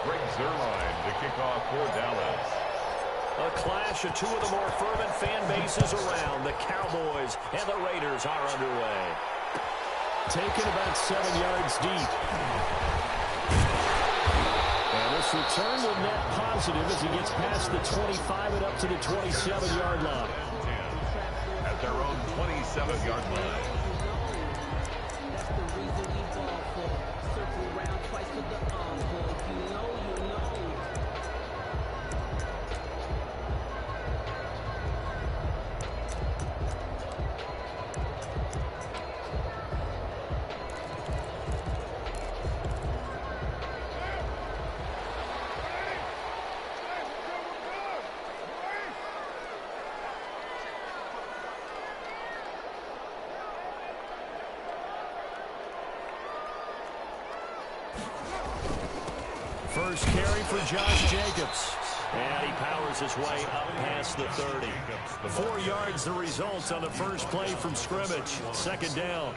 To kick off for Dallas. A clash of two of the more fervent fan bases around. The Cowboys and the Raiders are underway. Taken about 7 yards deep. And this return will net positive as he gets past the 25 and up to the 27-yard line. At their own 27-yard line. First carry for Josh Jacobs. And he powers his way up past the 30. 4 yards the result on the first play from scrimmage. Second down.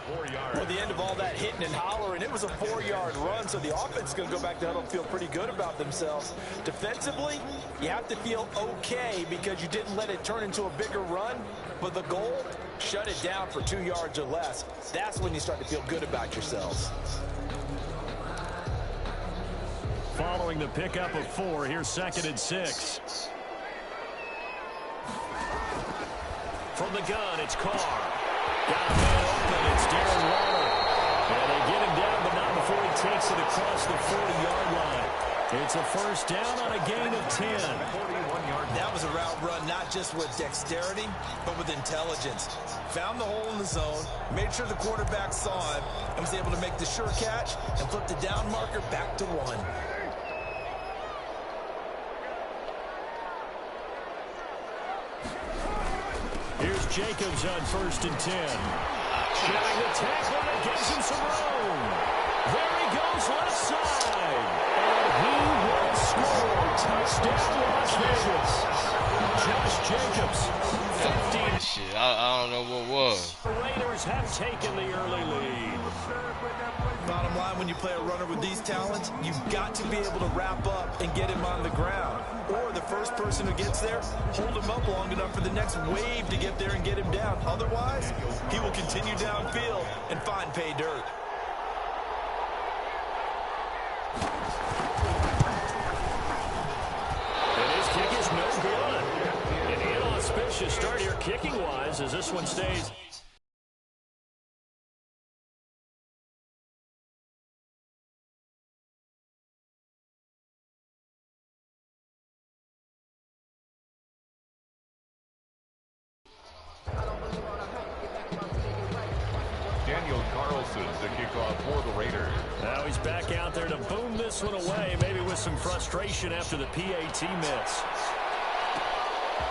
Well, the end of all that hitting and hollering, it was a 4-yard run, so the offense is going to go back to huddle and feel pretty good about themselves. Defensively, you have to feel okay because you didn't let it turn into a bigger run. But the goal, shut it down for 2 yards or less. That's when you start to feel good about yourselves. Following the pickup of 4, here's 2nd and 6. From the gun, it's Carr. Got a man open, it's Darren Waller. And they get him down, but not before he takes it across the 40-yard line. It's a first down on a gain of 10. 41-yard. That was a route run, not just with dexterity, but with intelligence. Found the hole in the zone, made sure the quarterback saw it, and was able to make the sure catch and flip the down marker back to 1. Here's Jacobs on 1st and 10. Shedding the tackle that gives him some room. There he goes left side. And he will score. Touchdown Las Vegas. Josh Jacobs, 15. Shit, I don't know what was. The Raiders have taken the early lead. Bottom line, when you play a runner with these talents, you've got to be able to wrap up and get him on the ground. Or the first person who gets there, hold him up long enough for the next wave to get there and get him down. Otherwise, he will continue downfield and find pay dirt. And his kick is no good. An inauspicious start here kicking-wise as this one stays. The kickoff for the Raiders. Now he's back out there to boom this one away, maybe with some frustration after the PAT miss.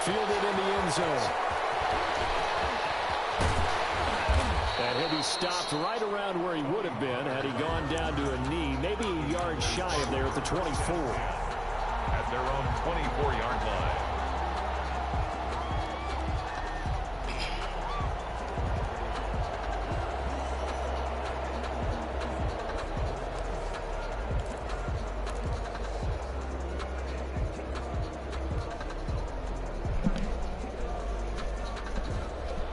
Fielded in the end zone. And he'll be stopped right around where he would have been had he gone down to a knee, maybe a yard shy of there at the 24. At their own 24-yard line.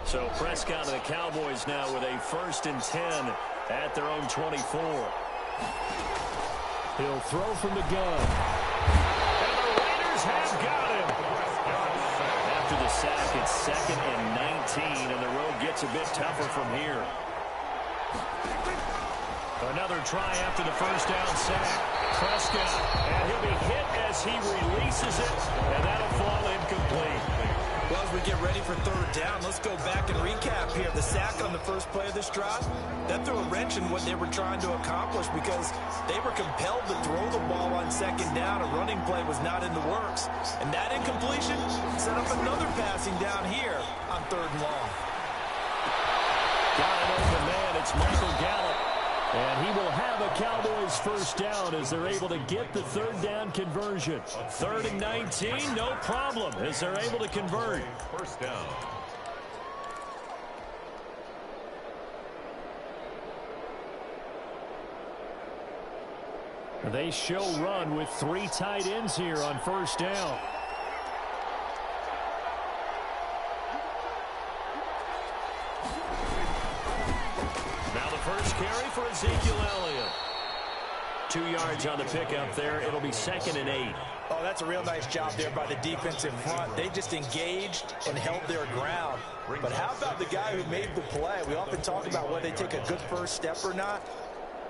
So Prescott and the Cowboys now with a 1st and 10 at their own 24. He'll throw from the gun. And the Raiders have got him. After the sack, it's 2nd and 19, and the road gets a bit tougher from here. Another try after the first down sack. Prescott, and he'll be hit as he releases it, and that'll fall incomplete. Well, as we get ready for 3rd down, let's go back and recap here. The sack on the first play of this drive, that threw a wrench in what they were trying to accomplish because they were compelled to throw the ball on 2nd down. A running play was not in the works. And that incompletion set up another passing down here on 3rd and long. Got an open man. It's Michael Gallup. And he will have a Cowboys first down as they're able to get the 3rd down conversion. 3rd and 19, no problem as they're able to convert. First down. They show run with 3 tight ends here on first down. Now the first carry for Ezekiel Elliott. 2 yards on the pickup there. It'll be 2nd and 8. Oh, that's a real nice job there by the defensive front. They just engaged and held their ground. But how about the guy who made the play? We often talk about whether they take a good first step or not.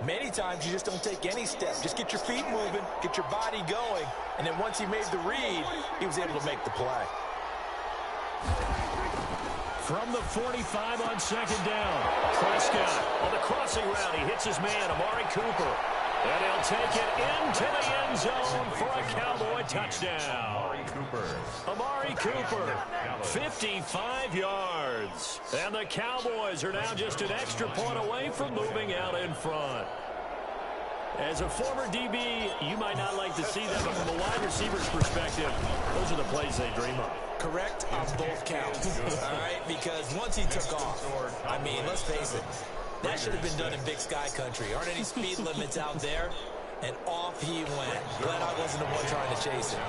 Many times you just don't take any step. Just get your feet moving, get your body going, and then once he made the read, he was able to make the play. From the 45 on 2nd down. Prescott on the crossing route. He hits his man, Amari Cooper. And he'll take it into the end zone for a Cowboy touchdown. Amari Cooper, 55 yards. And the Cowboys are now just an extra point away from moving out in front. As a former DB, you might not like to see that, but from a wide receiver's perspective, those are the plays they dream of. Correct on both counts, all right? Because once he took off, I mean, let's face it, that should have been done in Big Sky Country. Aren't any speed limits out there? And off he went. Glad I wasn't the one trying to chase him.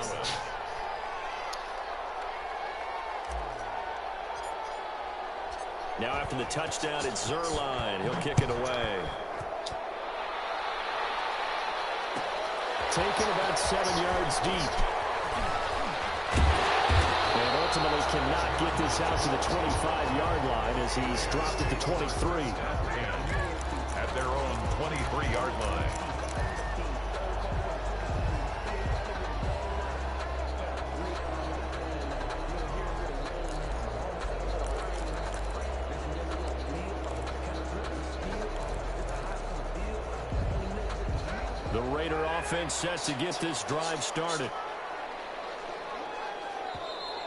Now after the touchdown, it's Zerline. He'll kick it away. Taken about 7 yards deep. And ultimately cannot get this out to the 25-yard line as he's dropped at the 23. At their own 23-yard line. The Raider offense set to get this drive started.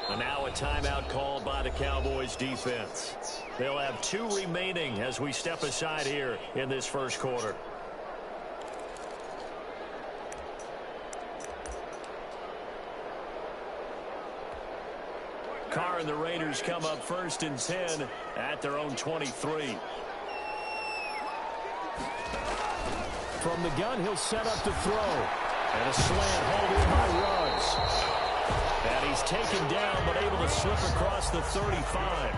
And now a timeout called by the Cowboys defense. They'll have 2 remaining as we step aside here in this first quarter. Carr and the Raiders come up 1st and 10 at their own 23. From the gun, he'll set up to throw. And a slant hold in by Ruggs. And he's taken down, but able to slip across the 35.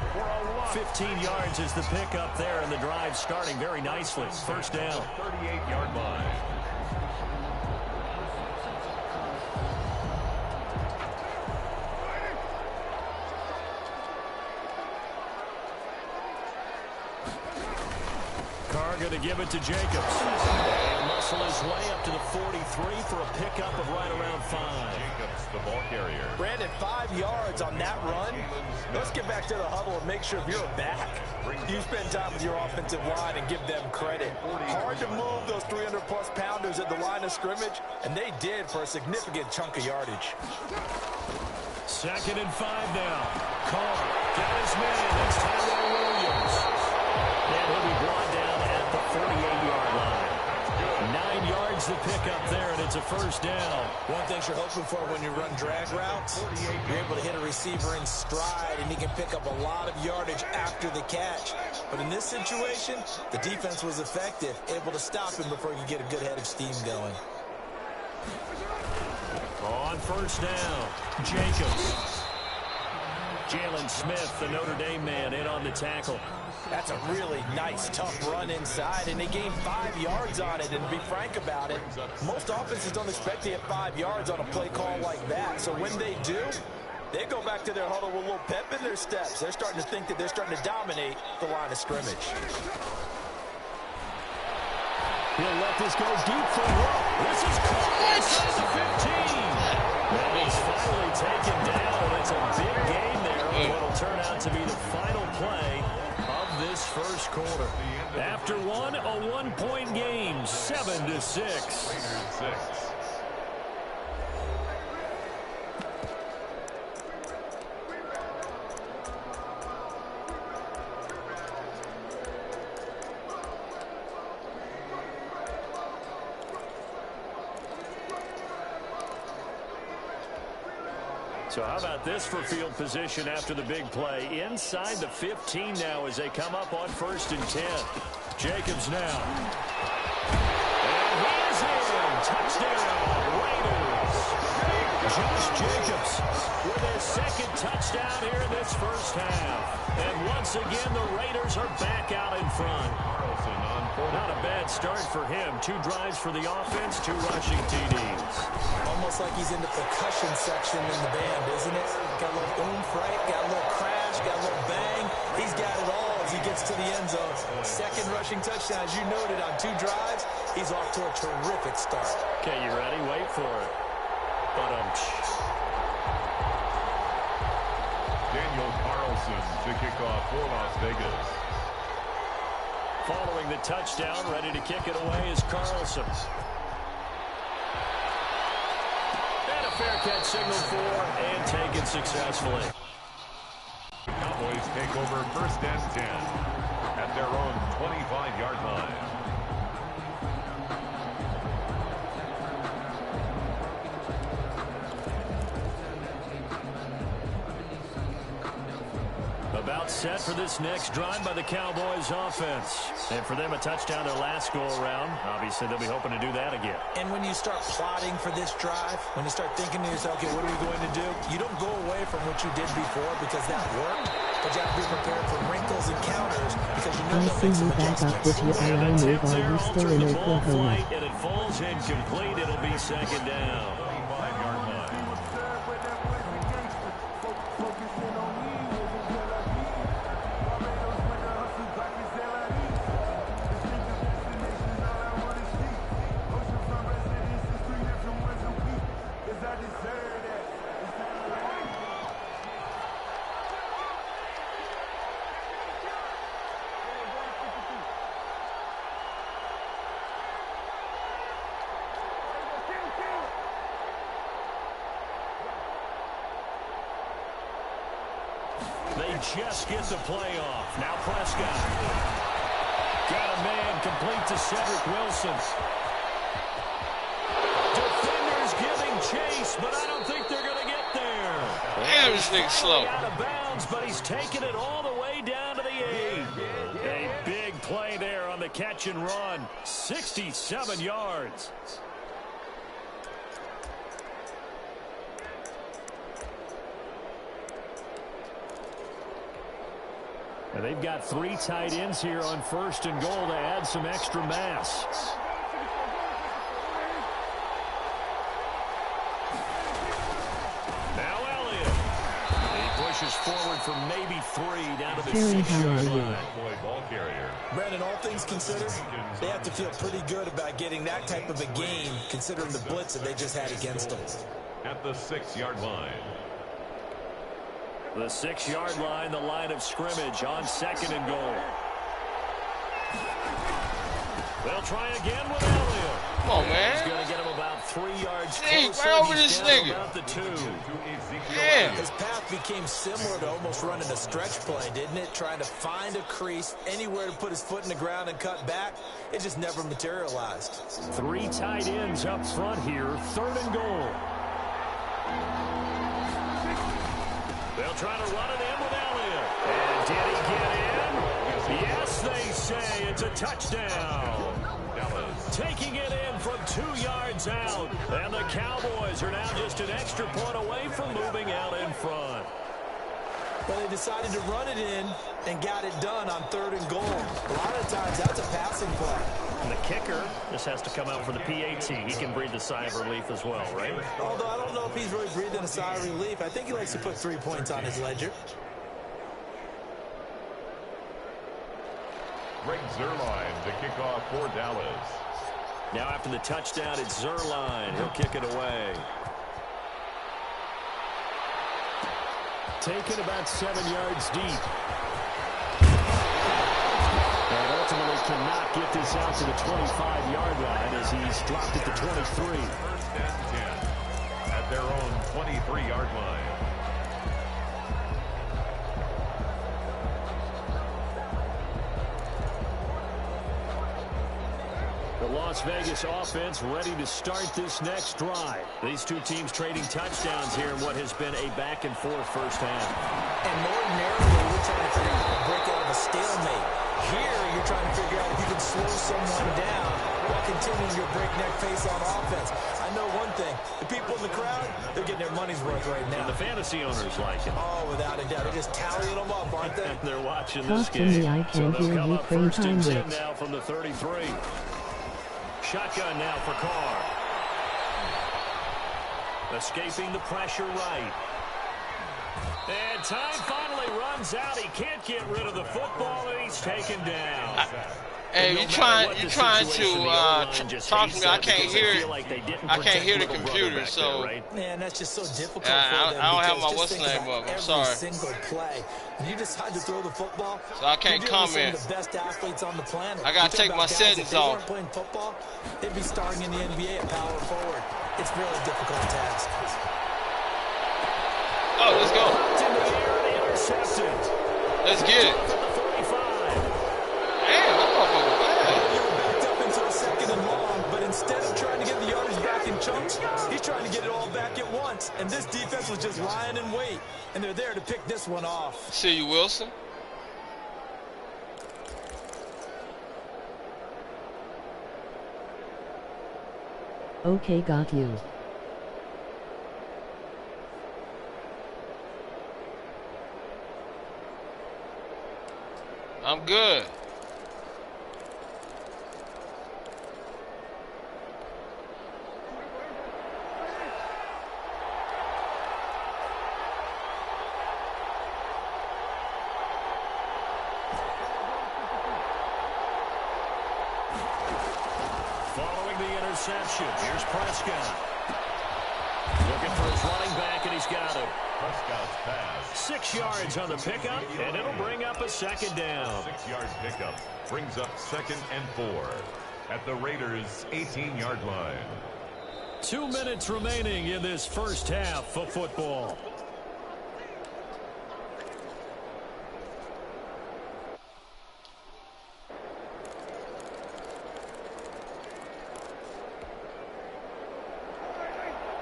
15 yards is the pickup there, and the drive starting very nicely. First down. 38-yard line. Carr going to give it to Jacobs. And muscle his way up to the 43 for a pickup of right around 5. Jacobs, the ball carrier. Brandon, 5 yards on that run. Let's get back to the huddle and make sure if you're a back, you spend time with your offensive line and give them credit. Hard to move those 300-plus pounders at the line of scrimmage, and they did for a significant chunk of yardage. 2nd and 5 now. Carr got his man. That's Tyrell Williams. And he'll be brought down at the 48-yard line. 9 yards to pick up there, and it's a first down. One thing you're hoping for when you run drag routes, you're able to hit a receiver in stride, and he can pick up a lot of yardage after the catch. But in this situation, the defense was effective, able to stop him before he could get a good head of steam going. On first down, Jacobs. Jalen Smith, the Notre Dame man, in on the tackle. That's a really nice, tough run inside, and they gained 5 yards on it. And to be frank about it, most offenses don't expect to hit 5 yards on a play call like that. So when they do, they go back to their huddle with a little pep in their steps. They're starting to think that they're starting to dominate the line of scrimmage. He'll let this go deep for Rowe. This is caught inside the 15. And he's finally taken down. It's a big gain there. What'll turn out to be the final play of this first quarter. After one, a one-point game, 7-6. So how about this for field position after the big play? Inside the 15 now as they come up on 1st and 10. Jacobs now. And he's in. Touchdown, Raiders. Josh Jacobs with his second touchdown here in this first half. And once again, the Raiders are back out in front. Not a bad start for him. 2 drives for the offense, 2 rushing TDs. Almost like he's in the percussion section in the band, isn't it? Got a little oomph, right? Got a little crash, got a little bang. He's got it all as he gets to the end zone. Second rushing touchdown, as you noted, on 2 drives. He's off to a terrific start. Okay, you ready? Wait for it. Daniel Carlson to kick off for Las Vegas. Following the touchdown, ready to kick it away is Carlson. And a fair catch signal for and taken successfully. The Cowboys take over 1st and 10 at their own 25-yard line. About set for this next drive by the Cowboys offense. And for them, a touchdown their last go-around. Obviously, they'll be hoping to do that again. And when you start plotting for this drive, when you start thinking to yourself, okay, what are we going to do? You don't go away from what you did before because that worked. But you have to be prepared for wrinkles and counters because you know I see you back up with your arrow move. Are you still in Oklahoma? And it falls incomplete. It'll be 2nd down. 25-yard line. They just get the play off. Now Prescott. Got a man complete to Cedric Wilson. Defenders giving chase, but I don't think they're going to get there. Damn, this nigga slow. Out of bounds, but he's taking it all the way down to the 8. A big play there on the catch and run. 67 yards. And they've got 3 tight ends here on 1st and goal to add some extra mass. Now Elliott. He pushes forward for maybe 3 down to the 6-yard line. Ball carrier. Brandon, all things considered, they have to feel pretty good about getting that type of a game considering the blitz that they just had against them. At the 6-yard line. The 6-yard line, the line of scrimmage on 2nd and goal. They'll try again with Elliott. Come on, man. He's going to get him about 3 yards Hey, closer. right over He's this down nigga. about the 2. Damn. His path became similar to almost running a stretch play, didn't it? Trying to find a crease, anywhere to put his foot in the ground and cut back. It just never materialized. 3 tight ends up front here, 3rd and goal. They'll try to run it in with Elliott. And did he get in? Yes, they say it's a touchdown. Taking it in from 2 yards out. And the Cowboys are now just an extra point away from moving out in front. But they decided to run it in and got it done on 3rd and goal. A lot of times that's a passing play. And the kicker just has to come out for the PAT. He can breathe a sigh of relief as well, right? Although I don't know if he's really breathing a sigh of relief. I think he likes to put 3 points on his ledger. Greg Zuerlein to kick off for Dallas. Now after the touchdown, it's Zuerlein. He'll kick it away. Taken about 7 yards deep. And ultimately cannot get this out to the 25-yard line as he's dropped at the 23. 1st and 10 at their own 23-yard line. The Las Vegas offense ready to start this next drive. These 2 teams trading touchdowns here in what has been a back-and-forth first half. And ordinarily, we're trying to figure out how to break out of a stalemate. Here, you're trying to figure out if you can slow someone down while continuing your breakneck pace on offense. I know one thing. The people in the crowd, they're getting their money's worth right now. And the fantasy owners like it. Oh, without a doubt. They're just tallying them up, aren't they? They're watching this Talk to me, game. I So can they'll hear come you, up Crane first and 10 Heinrich. now from the 33. Shotgun now for Carr. Escaping the pressure right. And time finally runs out. He can't get rid of the football, and he's taken down. Hey, you trying to talk to me? I can't hear it. I can't hear the computer, so Man, that's just so difficult. I don't have my what's name up. I'm every sorry. single play. When you decide to throw the football, So I can't you're dealing with comment. some of the best athletes on the planet. I gotta You think take about my guys, settings if they off. weren't playing football, they'd be starting in the NBA at power forward. It's really a difficult task. Oh, let's go. In the air and intercepted. Let's get it. At the 45. Damn, that motherfucker bad. You were backed up into a second and long, but instead of trying to get the yardage back in chunks, he's trying to get it all back at once. And this defense was just lying in wait, and they're there to pick this one off. See you, Wilson. Okay, got you. I'm good. Following the interception, here's Prescott. Looking for his running back, and he's got him. Prescott's pass. 6 yards on the pickup, and it'll bring up a second down. 6-yard pickup brings up 2nd and 4 at the Raiders' 18-yard line. 2 minutes remaining in this first half of football.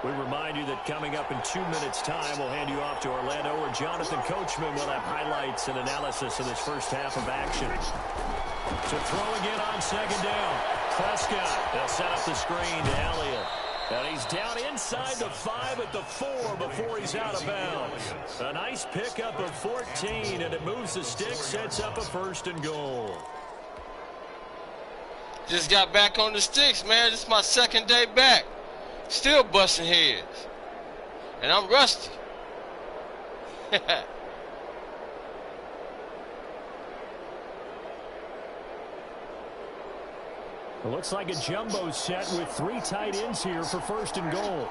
We remind you that coming up in 2 minutes' time, we'll hand you off to Orlando, where Jonathan Coachman will have highlights and analysis of this first half of action. To throw again on second down. Prescott, they'll set up the screen to Elliott. And he's down inside the 5 at the 4 before he's out of bounds. A nice pickup of 14, and it moves the stick, sets up a 1st and goal. Just got back on the sticks, man. This is my 2nd day back. Still busting heads. And I'm rusty. It looks like a jumbo set with 3 tight ends here for 1st and goal.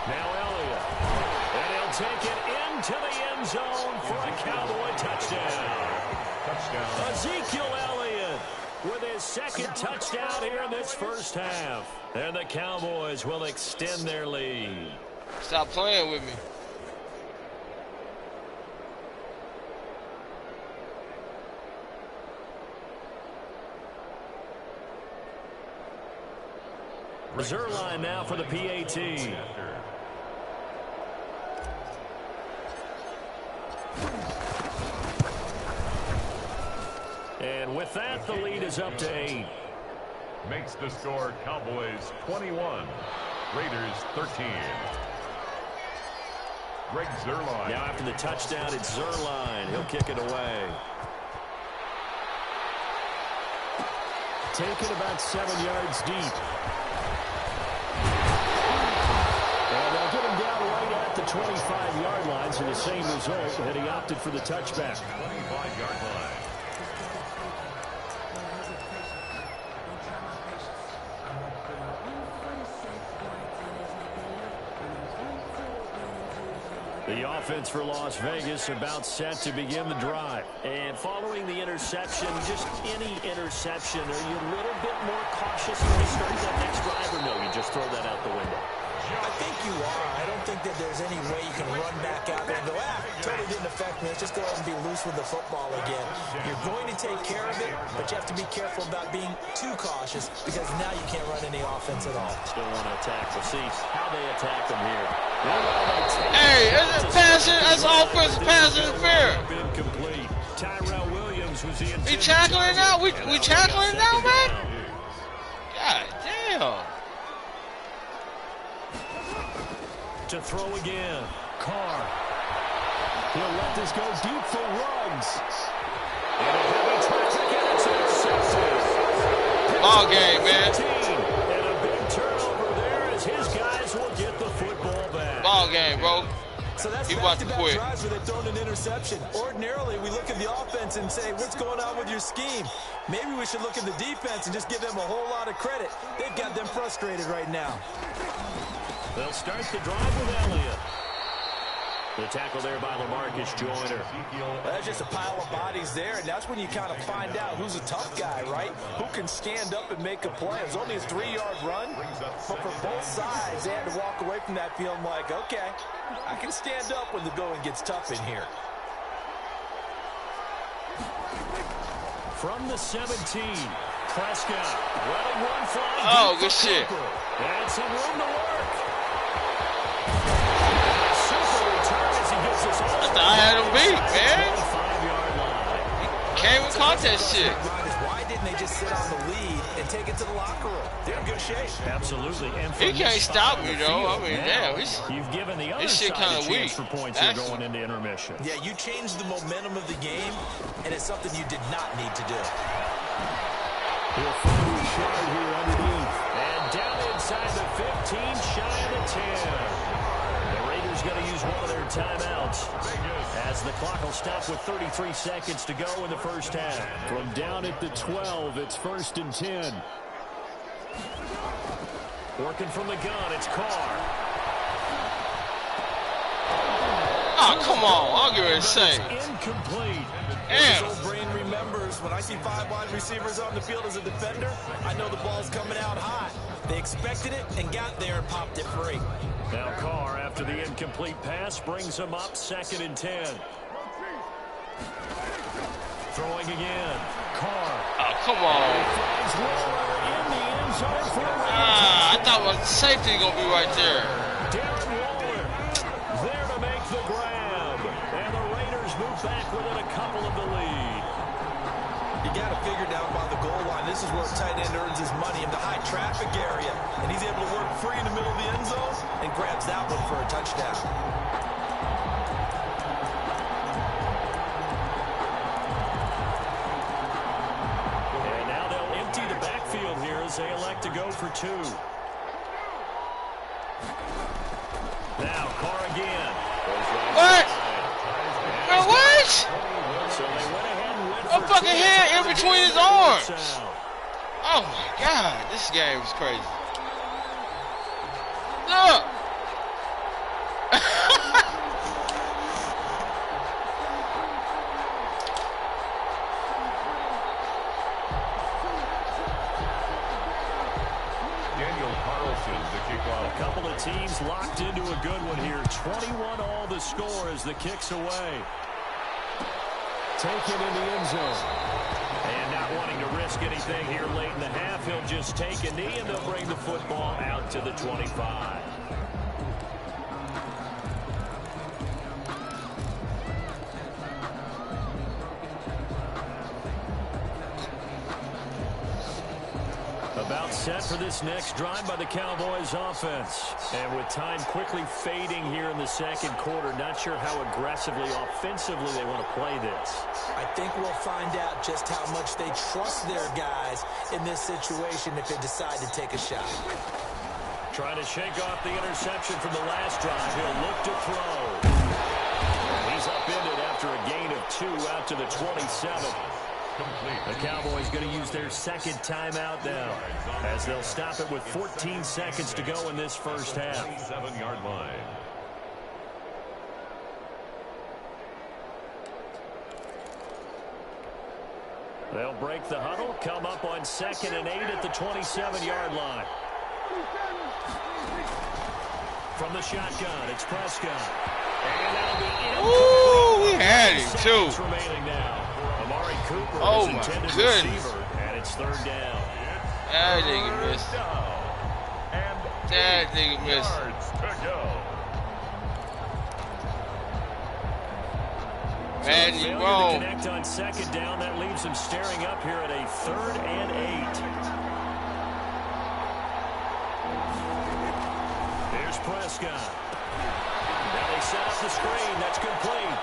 Now Elliott. And he'll take it into the end zone for a Cowboy touchdown. Touchdown. Ezekiel Elliott with his 2nd touchdown here in this first half. And the Cowboys will extend their lead. Stop playing with me. Zerline now for the PAT. And with that, the lead is up to 8. Makes the score Cowboys 21, Raiders 13. Greg Zerline. Now after the touchdown, it's Zerline. He'll kick it away. Taken about 7 yards deep. And they'll get him down right at the 25-yard line, so the same result, and he opted for the touchback. 25-yard line. The offense for Las Vegas about set to begin the drive. And following the interception, just any interception, are you a little bit more cautious when you start that next drive, or no, you just throw that out the window? I think you are. I don't think that there's any way you can run back out there and go, totally didn't affect me. Let's just go ahead and be loose with the football again. You're going to take care of it, but you have to be careful about being too cautious because now you can't run any offense at all. Still want to attack. We'll see how they attack them here. Hey, that's passing. That's offensive pass interference. Incomplete. Tyrell Williams was the We tackling now? We tackling now, man? God damn. To throw again. Carr. He'll let this go deep for Ruggs. And a heavy traffic, and it's intercepted. Ball game, man. And a big turnover there as his guys will get the football back. Ball game, bro. So that's He about to quit. drives where they've thrown an interception. Ordinarily, we look at the offense and say, what's going on with your scheme? Maybe we should look at the defense and just give them a whole lot of credit. They've got them frustrated right now. They'll start the drive with Elliott. The tackle there by LaMarcus Joyner. That's just a pile of bodies there, and that's when you kind of find out who's a tough guy, right? Who can stand up and make a play. It was only a 3-yard run, but for both sides, they had to walk away from that feeling like, okay, I can stand up when the going gets tough in here. From the 17, Prescott running one flag. Oh, good shit. And some room to work. Super return as he gets us all. I thought I had him beat, man. 25-yard line. Can't even caught that shit. Why didn't they just sit on the lead and take it to the locker room? They're in good shape. Absolutely. And He can't stop me, though. I mean, damn. You've given the other This shit side kinda a chance weak. for points here going into intermission. Yeah, you changed the momentum of the game, and it's something you did not need to do. He'll find his shot here underneath. And down inside the 15, shy of the 10. The Raiders going to use one of their timeouts as the clock will stop with 33 seconds to go in the first half. From down at the 12, it's 1st and 10. Working from the gun, it's Carr. Oh, come on. I'll give it a say. Incomplete. Damn. His old brain remembers when I see 5 wide receivers on the field as a defender, I know the ball's coming out hot. They expected it and got there and popped it free. Now Carr, after the incomplete pass, brings him up 2nd and 10. Throwing again. Carr. Oh, come on. Finds Waller in the end zone for a I thought my safety going to be right there. Darren Waller there to make the grab. And the Raiders move back within a couple of the lead. You got to figure down by the goal line. This is where a tight end earns his money in the high traffic area. And he's able to work free in the middle of the end zone and grabs that one for a touchdown. And now they'll empty the backfield here as they elect to go for 2. Now Carr again. What? Bro, what? So they went ahead and went A for fucking 2. hand in between his arms. Touchdown. Oh, my God. This game is crazy. Look. Daniel Carlson, the kickoff. A couple of teams locked into a good one here. 21 all the score as the kick's away. Taken in the end zone. And not wanting to risk anything here late in the half, he'll just take a knee and they'll bring the football out to the 25. About set for this next drive by the Cowboys offense. And with time quickly fading here in the second quarter, not sure how aggressively, offensively they want to play this. I think we'll find out just how much they trust their guys in this situation if they decide to take a shot. Trying to shake off the interception from the last drive. He'll look to throw. He's upended after a gain of 2 out to the 27. The Cowboys going to use their second timeout now as they'll stop it with 14 seconds to go in this first half. 7-yard line. They'll break the huddle, come up on 2nd and 8 at the 27-yard line. from the shotgun. It's Prescott. And that'll be Ooh, we had him too. Remaining now. Amari Cooper Oh is my intended goodness. receiver, and it's third down. That nigga missed. That nigga missed. Man, you wrong. Connect on second down. That leaves him staring up here at a 3rd and 8. Here's Prescott. Now they set up the screen. That's complete.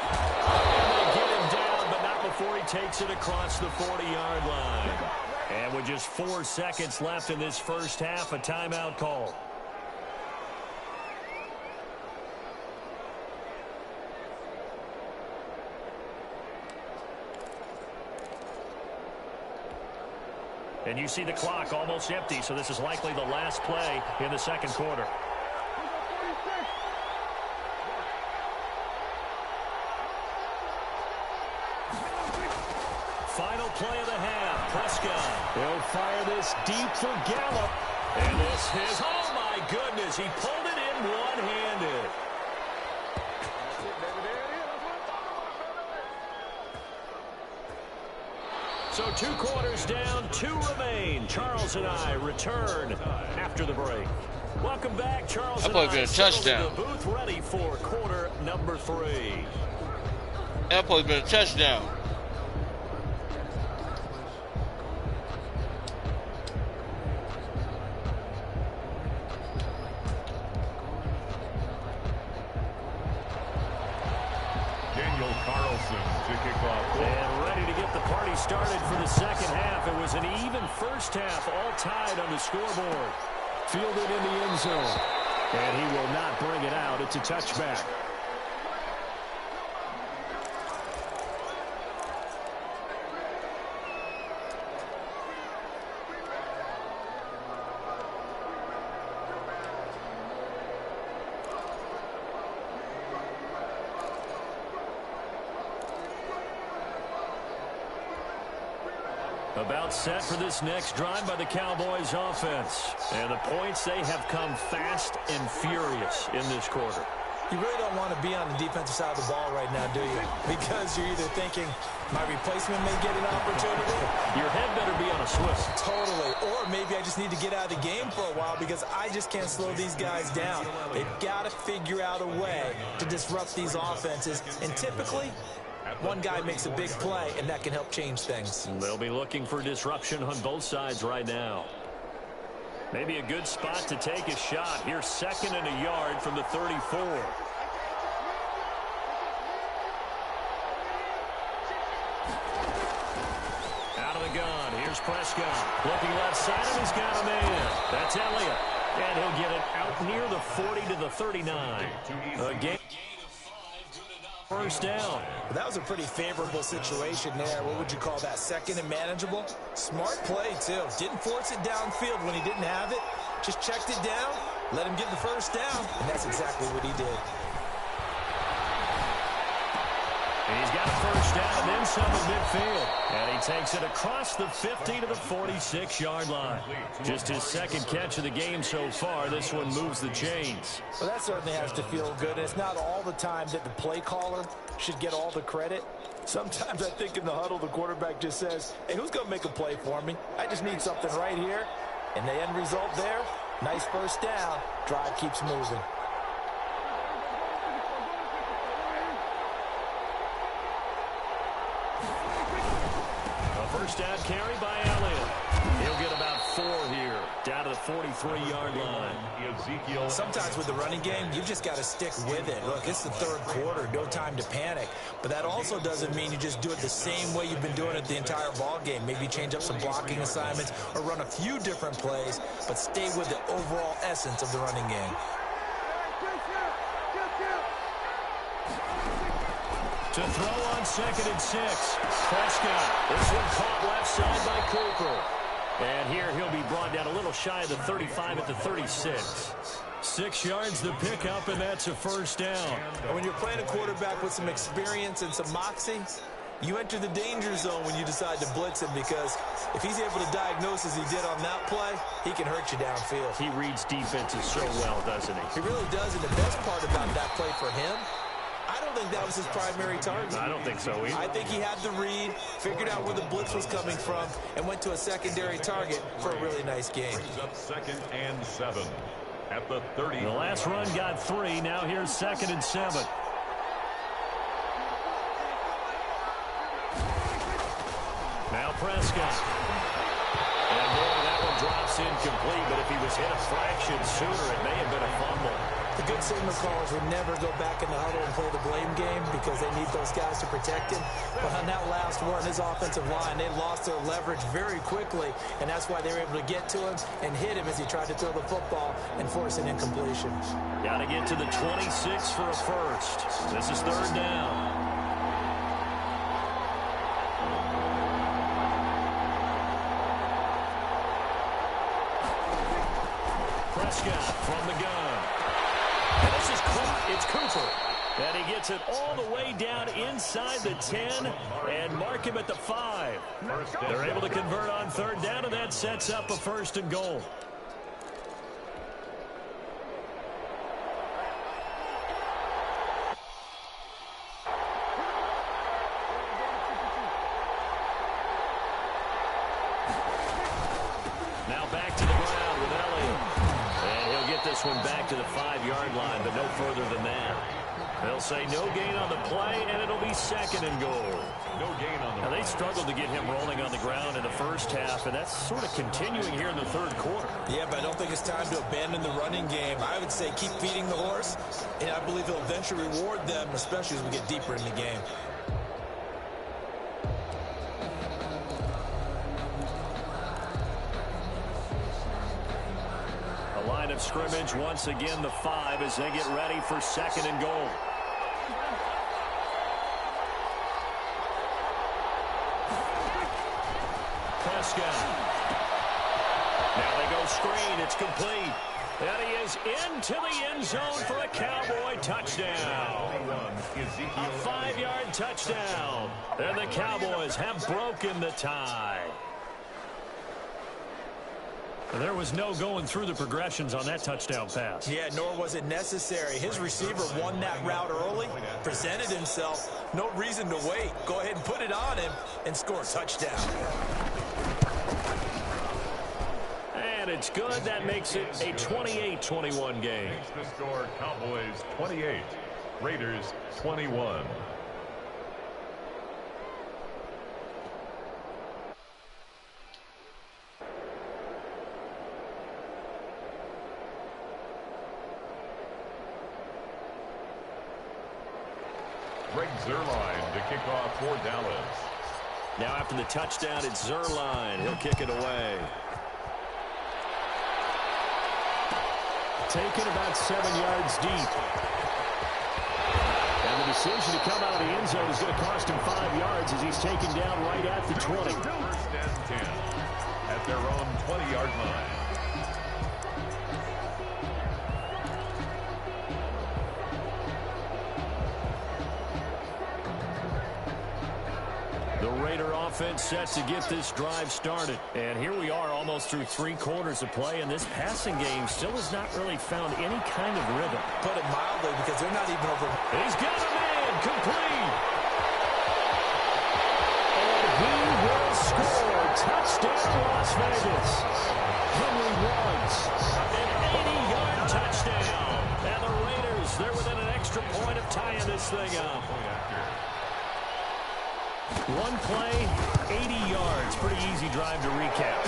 And they get him down, but not before he takes it across the 40-yard line. And with just 4 seconds left in this first half, a timeout call. And you see the clock almost empty, so this is likely the last play in the second quarter. Final play of the half. Prescott. He'll fire this deep for Gallup. And this is, oh my goodness, he pulled it in one-handed. So 2 quarters down, 2 remain. Charles and I return after the break. Welcome back, Charles and I. That boy's been a touchdown. The booth ready for quarter number 3. That boy's been a touchdown. And ready to get the party started for the second half. It was an even first half, all tied on the scoreboard. Fielded in the end zone. And he will not bring it out. It's a touchback. About set for this next drive by the Cowboys offense. And the points, they have come fast and furious in this quarter. You really don't want to be on the defensive side of the ball right now, do you? Because you're either thinking, my replacement may get an opportunity. Your head better be on a swivel. Totally. Or maybe I just need to get out of the game for a while because I just can't slow these guys down. They've got to figure out a way to disrupt these offenses. And typically, one guy makes a big play, and that can help change things. They'll be looking for disruption on both sides right now. Maybe a good spot to take a shot. Here's 2nd and a yard from the 34. Out of the gun. Here's Prescott. Looking left side, and he's got a man. That's Elliott. And he'll get it out near the 40 to the 39. Again. First down. Well, that was a pretty favorable situation there. What would you call that? 2nd and manageable? Smart play, too. Didn't force it downfield when he didn't have it. Just checked it down, let him get the first down, and that's exactly what he did. And he's got a first down and then some at midfield. And he takes it across the 50 to the 46-yard line. Just his 2nd catch of the game so far. This one moves the chains. Well, that certainly has to feel good. And it's not all the time that the play caller should get all the credit. Sometimes I think in the huddle, the quarterback just says, hey, who's going to make a play for me? I just need something right here. And the end result there, nice first down. Drive keeps moving. First down carry by Elliott. He'll get about 4 here, down to the 43-yard line. Sometimes with the running game, you've just got to stick with it. Look, it's the 3rd quarter, no time to panic. But that also doesn't mean you just do it the same way you've been doing it the entire ball game. Maybe change up some blocking assignments or run a few different plays, but stay with the overall essence of the running game. To throw on 2nd and 6. Prescott. This one caught left side by Cooper. And here he'll be brought down a little shy of the 35 at the 36. 6 yards the pickup, and that's a first down. And when you're playing a quarterback with some experience and some moxie, You enter the danger zone when you decide to blitz him, because if he's able to diagnose as he did on that play, he can hurt you downfield. He reads defenses so well, doesn't he? He really does, and the best part about that play for him, I don't think that was his primary target. I don't think so either. I think he had the read, figured out where the blitz was coming from, and went to a secondary target for a really nice game. Brings up 2nd and 7 at the 30. The last run got 3. Now here's 2nd and 7. Now Prescott. And boy, that one drops incomplete, but if he was hit a fraction sooner, it may have been a fumble. The good signal callers would never go back in the huddle and play the blame game because they need those guys to protect him. But on that last one, his offensive line, they lost their leverage very quickly, and that's why they were able to get to him and hit him as he tried to throw the football and force an incompletion. Got to get to the 26 for a first. This is 3rd down. Prescott from the gun. And this is caught. It's Cooper. And he gets it all the way down inside the 10 and mark him at the 5. They're able to convert on 3rd down, and that sets up a 1st and goal. Now back to the ground with Elliott. And he'll get this one back to the 5-yard line, but no further than that. They'll say no gain on the play, and it'll be 2nd and goal. No gain on the Now, they struggled to get him rolling on the ground in the first half, and that's sort of continuing here in the 3rd quarter. Yeah, but I don't think it's time to abandon the running game. I would say keep feeding the horse, and I believe he'll eventually reward them, especially as we get deeper in the game. Line of scrimmage once again the 5 as they get ready for 2nd and goal. Prescott. Now they go screen. It's complete. And he is into the end zone for a Cowboy touchdown. A 5-yard touchdown. And the Cowboys have broken the tie. There was no going through the progressions on that touchdown pass. Yeah, nor was it necessary. His receiver won that route early, presented himself. No reason to wait. Go ahead and put it on him and score a touchdown. And it's good. That makes it a 28-21 game. Makes the score Cowboys 28, Raiders 21. Greg Zuerlein to kick off for Dallas. Now after the touchdown, it's Zuerlein. He'll kick it away. Taken about 7 yards deep. And the decision to come out of the end zone is going to cost him 5 yards as he's taken down right at the 20. 1st and 10 at their own 20-yard line. The Raider offense set to get this drive started. And here we are almost through 3 quarters of play, and this passing game still has not really found any kind of rhythm. Put it mildly, because they're not even over. He's got a man complete. And he will score. Touchdown, Las Vegas. Henry Ruggs. An 80-yard touchdown. And the Raiders, they're within an extra point of tying this thing up. One play, 80 yards. Pretty easy drive to recap.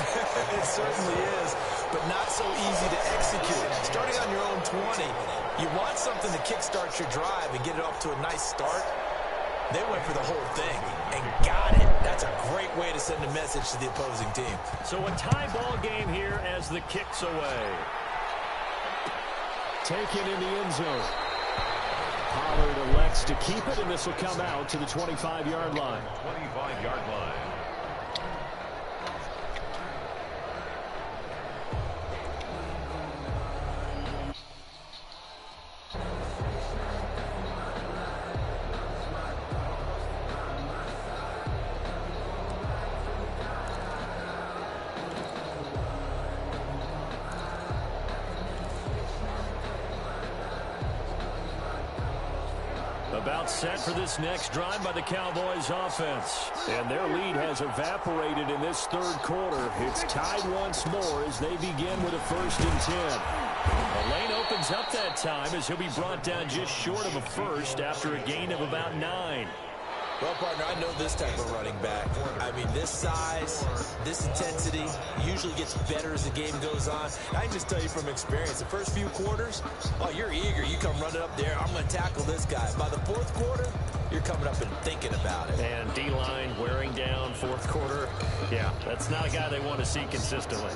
It certainly is, but not so easy to execute. Starting on your own 20, you want something to kickstart your drive and get it off to a nice start. They went for the whole thing and got it. That's a great way to send a message to the opposing team. So a tie ball game here as the kick's away. Taken in the end zone. Pollard elects to keep it, and this will come out to the 25-yard line. 25-yard line. About set for this next drive by the Cowboys offense. And their lead has evaporated in this third quarter. It's tied once more as they begin with a 1st and 10. The lane opens up that time as he'll be brought down just short of a first after a gain of about 9. Well, partner, I know this type of running back. I mean, this size, this intensity usually gets better as the game goes on. I can just tell you from experience, the first few quarters, oh, you're eager. You come running up there, I'm going to tackle this guy. By the 4th quarter, you're coming up and thinking about it. And D-line wearing down 4th quarter. Yeah, that's not a guy they want to see consistently.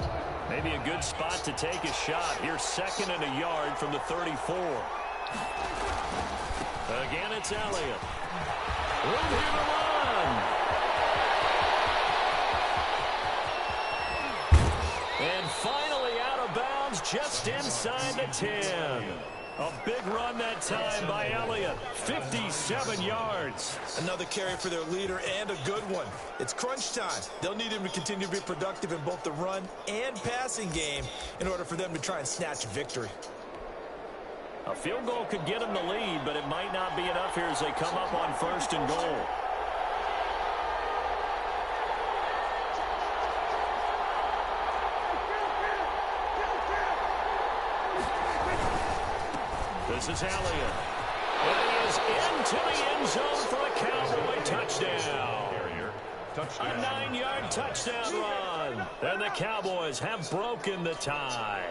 Maybe a good spot to take a shot. Here's 2nd and a yard from the 34. Again, it's Elliott. Room here to run. And finally out of bounds just inside the 10. A big run that time by Elliott. 57 yards. Another carry for their leader and a good one. It's crunch time. They'll need him to continue to be productive in both the run and passing game in order for them to try and snatch victory. A field goal could get them the lead, but it might not be enough here as they come up on 1st and goal. This is Elliott. And he is into the end zone for a Cowboy touchdown. A 9-yard touchdown run. And the Cowboys have broken the tie.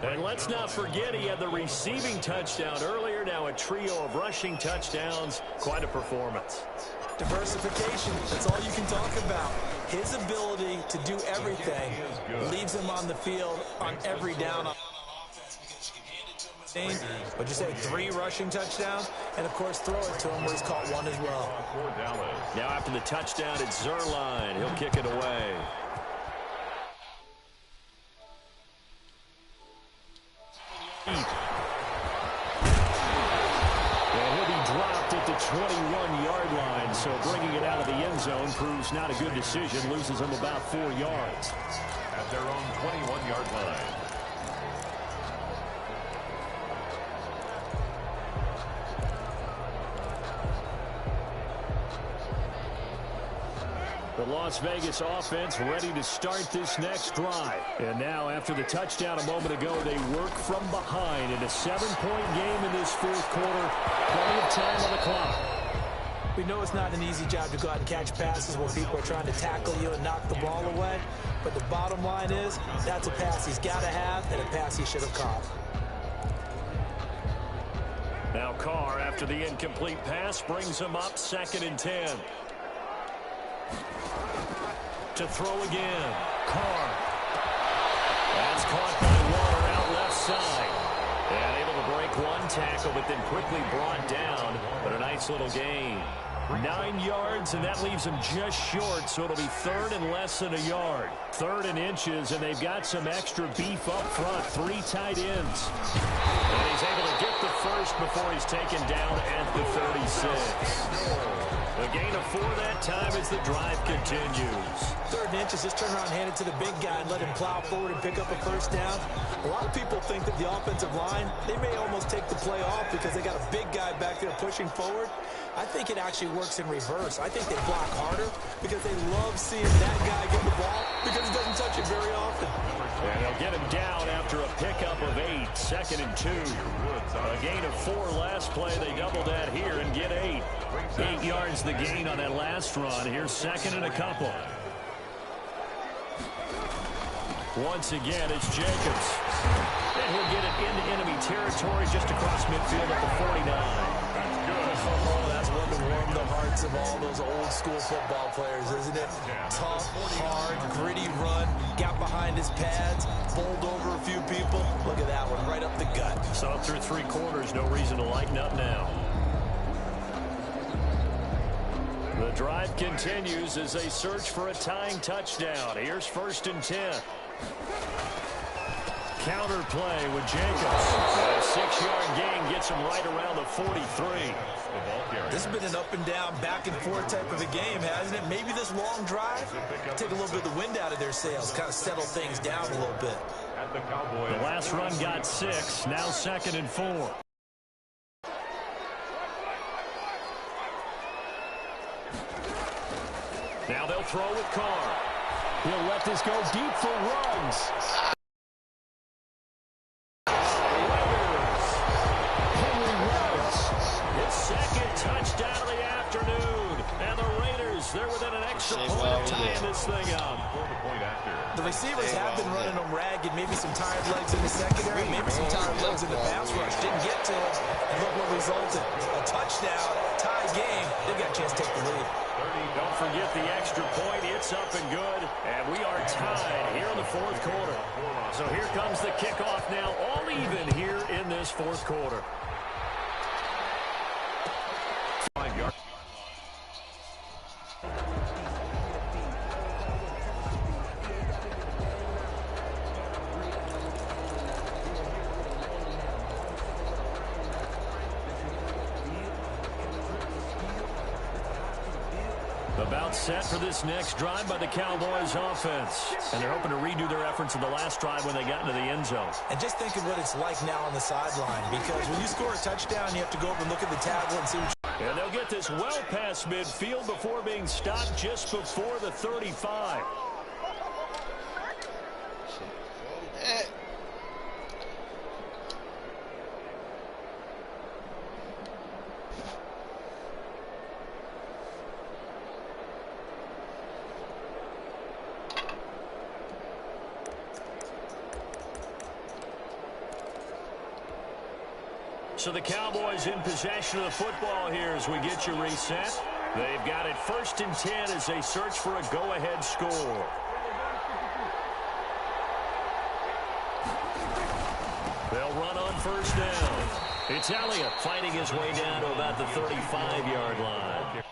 And let's not forget he had the receiving touchdown earlier. Now a trio of rushing touchdowns. Quite a performance. Diversification, that's all you can talk about. His ability to do everything leaves him on the field on every down. But you say 3 rushing touchdowns, and of course throw it to him where he's caught 1 as well. Now after the touchdown, it's Zerline. He'll kick it away. And he'll be dropped at the 21-yard line, so bringing it out of the end zone proves not a good decision. Loses him about 4 yards. At their own 21-yard line. The Las Vegas offense ready to start this next drive. And now after the touchdown a moment ago, they work from behind in a 7-point game in this 4th quarter. Plenty of time on the clock. We know it's not an easy job to go out and catch passes when people are trying to tackle you and knock the ball away. But the bottom line is, that's a pass he's got to have and a pass he should have caught. Now Carr, after the incomplete pass, brings him up 2nd and 10. To throw again. Carr. That's caught by Waller out left side. And able to break 1 tackle, but then quickly brought down. But a nice little gain. 9 yards, and that leaves him just short, so it'll be 3rd and less than a yard. 3rd and inches, and they've got some extra beef up front. 3 tight ends. And he's able to get the first before he's taken down at the 36. A gain of 4 that time as the drive continues. 3rd and inches, just turn around and hand it to the big guy and let him plow forward and pick up a 1st down. A lot of people think that the offensive line, they may almost take the play off because they got a big guy back there pushing forward. I think it actually works in reverse. I think they block harder because they love seeing that guy get the ball because he doesn't touch it very often. And they'll get him down after a pickup of 8, 2nd and 2. A gain of 4 last play. They double that here and get 8. 8 yards the gain on that last run. Here's 2nd and a couple. Once again, it's Jacobs. And he'll get it into enemy territory just across midfield at the 49. Oh, that's one to warm the hearts of all those old school football players, isn't it? Tough, hard, gritty run, got behind his pads, bowled over a few people. Look at that one, right up the gut. So through 3 quarters, no reason to lighten up now. The drive continues as they search for a tying touchdown. Here's 1st and 10. Counter play with Jacobs. A 6-yard gain gets him right around the 43. This has been an up and down, back and forth type of a game, hasn't it? Maybe this long drive take a little bit of the wind out of their sails, kind of settle things down a little bit. The last run got 6, now 2nd and 4. Now they'll throw with Carr. He'll let this go deep for Ruggs. His second touchdown of the afternoon. And the Raiders, they're within an extra point of tying this thing up. The receivers have been running them ragged. Maybe some tired legs in the secondary, maybe some tired legs in the pass rush. Didn't get to it. And look what resulted. A touchdown, tie game. They've got a chance to take the lead. Don't forget the extra point. It's up and good. And we are tied here in the fourth quarter. So here comes the kickoff now, all even here in this fourth quarter. About set for this next drive by the Cowboys offense. And they're hoping to redo their efforts in the last drive when they got into the end zone. And just think of what it's like now on the sideline, because when you score a touchdown, you have to go over and look at the tablet and see what you... And they'll get this well past midfield before being stopped just before the 35. So the Cowboys in possession of the football here as we get you reset. They've got it 1st and 10 as they search for a go-ahead score. They'll run on 1st down. It's Elliott fighting his way down to about the 35-yard line.